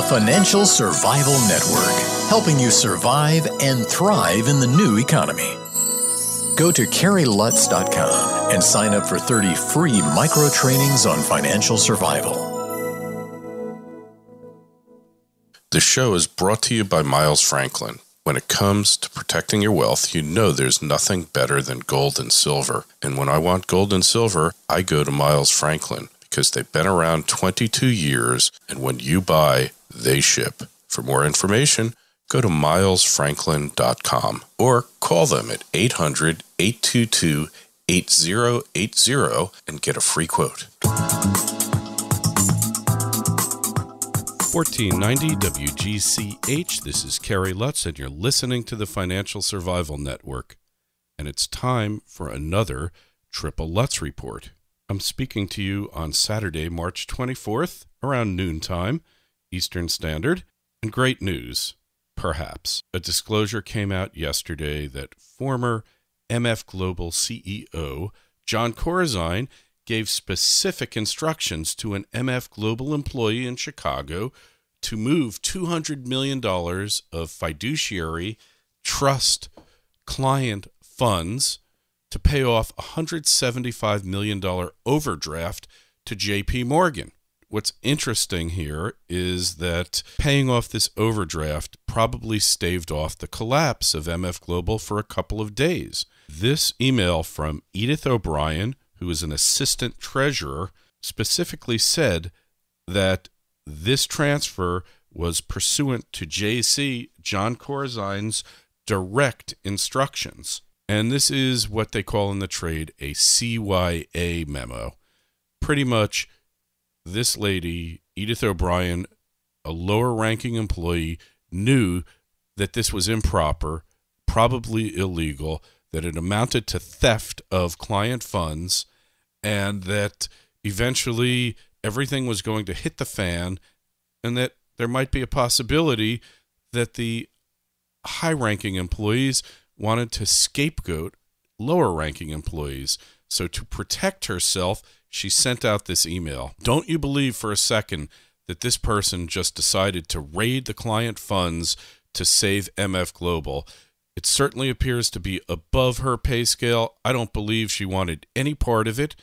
Financial Survival Network, helping you survive and thrive in the new economy. Go to CarrieLutz.com and sign up for 30 free micro trainings on financial survival. The show is brought to you by Miles Franklin. When it comes to protecting your wealth, you know there's nothing better than gold and silver. And when I want gold and silver, I go to Miles Franklin because they've been around 22 years, and when you buy, they ship. For more information, go to milesfranklin.com or call them at 800-822-8080 and get a free quote. 1490 WGCH, this is Kerry Lutz, and you're listening to the Financial Survival Network. And it's time for another Triple Lutz Report. I'm speaking to you on Saturday, March 24th, around noontime, Eastern Standard. And great news, perhaps. A disclosure came out yesterday that former MF Global CEO John Corzine gave specific instructions to an MF Global employee in Chicago to move $200 million of fiduciary trust client funds to pay off a $175 million overdraft to JP Morgan. What's interesting here is that paying off this overdraft probably staved off the collapse of MF Global for a couple of days. This email from Edith O'Brien, who is an assistant treasurer, specifically said that this transfer was pursuant to JC, John Corzine's, direct instructions. And this is what they call in the trade a CYA memo. Pretty much, this lady, Edith O'Brien, a lower-ranking employee, knew that this was improper, probably illegal, that it amounted to theft of client funds, and that eventually everything was going to hit the fan, and that there might be a possibility that the high-ranking employees wanted to scapegoat lower-ranking employees. So to protect herself, she sent out this email. Don't you believe for a second that this person just decided to raid the client funds to save MF Global. It certainly appears to be above her pay scale. I don't believe she wanted any part of it,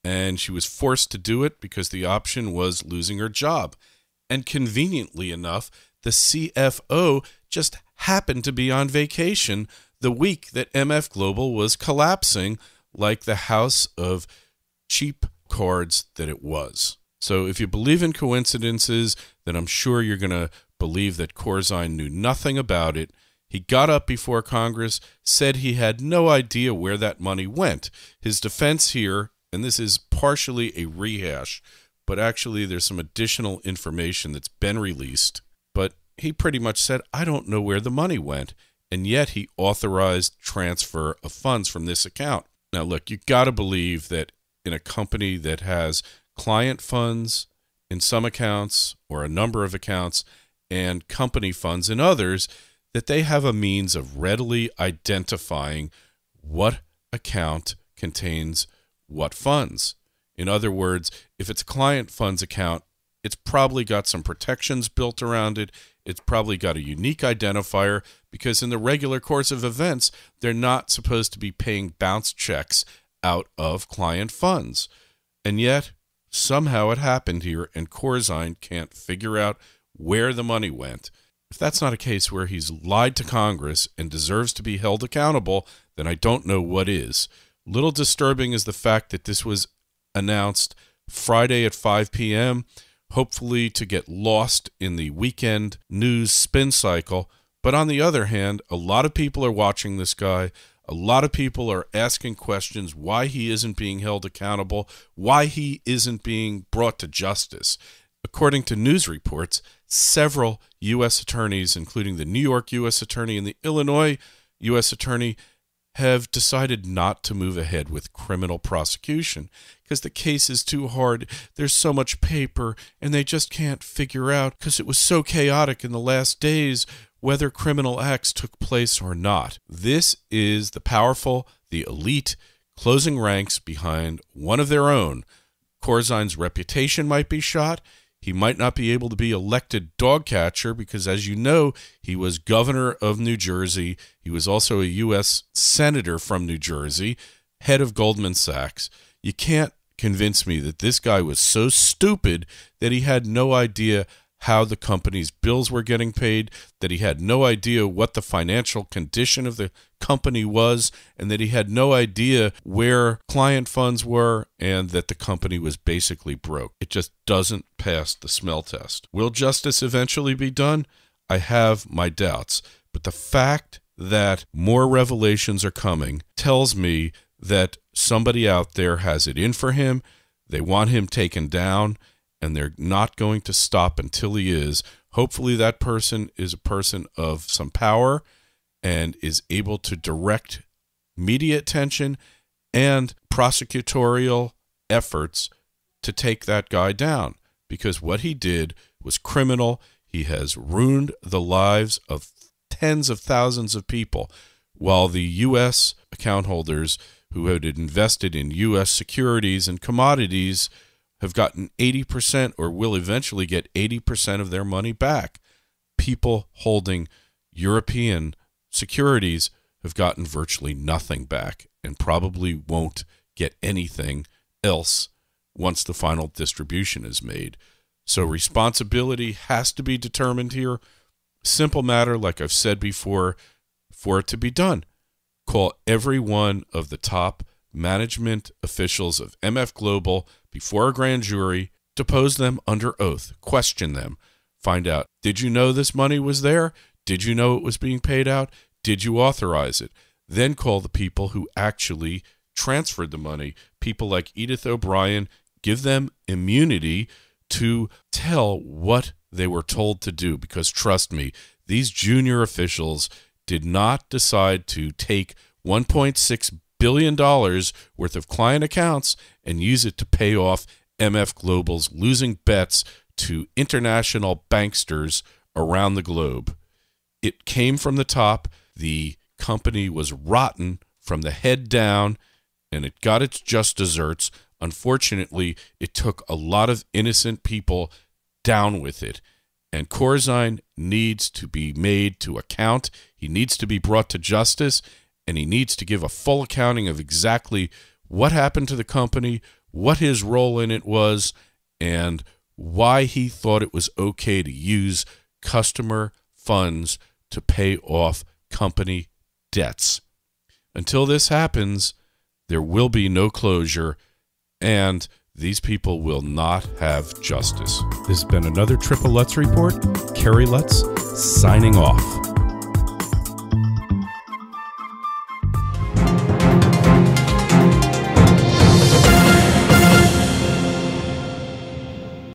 and she was forced to do it because the option was losing her job. And conveniently enough, the CFO just happened to be on vacation the week that MF Global was collapsing like the house of cheap cards that it was. So if you believe in coincidences, then I'm sure you're going to believe that Corzine knew nothing about it. He got up before Congress, said he had no idea where that money went. His defense here, and this is partially a rehash, but actually there's some additional information that's been released. But he pretty much said, I don't know where the money went, and yet he authorized transfer of funds from this account. Now look, you got to believe that in a company that has client funds in some accounts or a number of accounts and company funds in others, that they have a means of readily identifying what account contains what funds. In other words, if it's a client funds account, it's probably got some protections built around it. It's probably got a unique identifier because in the regular course of events, they're not supposed to be paying bounce checks out of client funds. And yet, somehow it happened here, and Corzine can't figure out where the money went. If that's not a case where he's lied to Congress and deserves to be held accountable, then I don't know what is. Little disturbing is the fact that this was announced Friday at 5 p.m., hopefully to get lost in the weekend news spin cycle. But on the other hand, a lot of people are watching this guy. A lot of people are asking questions why he isn't being held accountable, why he isn't being brought to justice. According to news reports, several U.S. attorneys, including the New York U.S. Attorney and the Illinois U.S. Attorney, have decided not to move ahead with criminal prosecution because the case is too hard. There's so much paper, and they just can't figure out, because it was so chaotic in the last days, whether criminal acts took place or not. This is the powerful, the elite, closing ranks behind one of their own. Corzine's reputation might be shot. He might not be able to be elected dog catcher because, as you know, he was governor of New Jersey. He was also a U.S. senator from New Jersey, head of Goldman Sachs. You can't convince me that this guy was so stupid that he had no idea how the company's bills were getting paid, that he had no idea what the financial condition of the company was, and that he had no idea where client funds were, and that the company was basically broke. It just doesn't pass the smell test. Will justice eventually be done? I have my doubts. But the fact that more revelations are coming tells me that somebody out there has it in for him. They want him taken down, and they're not going to stop until he is. Hopefully that person is a person of some power and is able to direct media attention and prosecutorial efforts to take that guy down, because what he did was criminal. He has ruined the lives of tens of thousands of people, while the U.S. account holders who had invested in U.S. securities and commodities have gotten 80% or will eventually get 80% of their money back. People holding European securities have gotten virtually nothing back and probably won't get anything else once the final distribution is made. So responsibility has to be determined here. Simple matter, like I've said before, for it to be done. Call every one of the top management officials of MF Global before a grand jury, depose them under oath, question them, find out, did you know this money was there? Did you know it was being paid out? Did you authorize it? Then call the people who actually transferred the money, people like Edith O'Brien, give them immunity to tell what they were told to do, because trust me, these junior officials did not decide to take $1.6 billion worth of client accounts and use it to pay off MF Global's losing bets to international banksters around the globe. It came from the top. The company was rotten from the head down, and it got its just desserts. Unfortunately, it took a lot of innocent people down with it. And Corzine needs to be made to account. He needs to be brought to justice, and he needs to give a full accounting of exactly what happened to the company, what his role in it was, and why he thought it was okay to use customer funds to pay off company debts. Until this happens, there will be no closure, and these people will not have justice. This has been another Triple Lutz Report. Kerry Lutz, signing off.